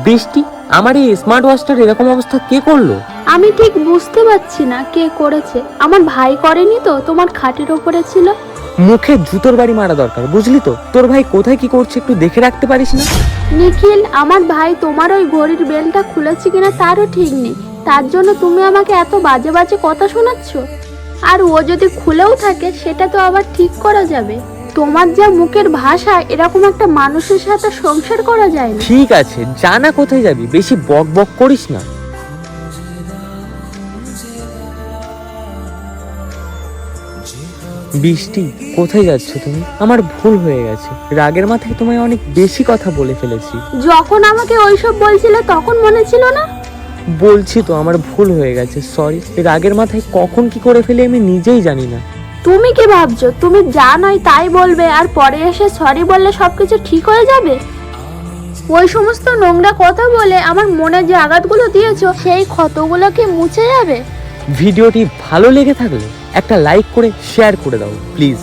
বৃষ্টি, আমার এই স্মার্ট ওয়াচটার এরকম অবস্থা কে করলো? আমি ঠিক বুঝতে পারছি না কে করেছে। আমার ভাই করেনি তো? তোমার খাটের ওপরে ছিল। মুখে জুতোর বাড়ি মারা দরকার, বুঝলি তো? তোর ভাই কোথায় কি করছে একটু দেখে রাখতে পারিস না? নিখিল, আমার ভাই তোমার ওই ঘড়ির বেলটা খুলেছে কিনা তারও ঠিক নেই, তার জন্য তুমি আমাকে এত বাজে বাজে কথা শোনাচ্ছ। আর ও যদি খুলেও থাকে সেটা তো আবার ঠিক করা যাবে। তোমার যা মুখের ভাষা, এরকম একটা মানুষের সাথে সংসার করা যায় না। ঠিক আছে, জানা কোথায় যাবি, বেশি বক বক করিস না। বৃষ্টি, কোথায় যাচ্ছ তুমি? আমার ভুল হয়ে গেছে, রাগের মাথায় তোমায় অনেক বেশি কথা বলে ফেলেছি। যখন আমাকে ওইসব বলছিলে তখন মনে ছিল না? বলছি তো আমার ভুল হয়ে গেছে, সরি। রাগের মাথায় কখন কি করে ফেলে আমি নিজেই জানি না। তুমি কি ভাবছো তুমি যা নয় তাই বলবে আর পরে এসে সরি বললে সবকিছু ঠিক হয়ে যাবে? ওই সমস্ত নোংরা কথা বলে আমার মনে যে আঘাতগুলো দিয়েছো সেই ক্ষতগুলো কি মুছে যাবে? ভিডিওটি ভালো লেগে থাকলে একটা লাইক করে শেয়ার করে দাও প্লিজ।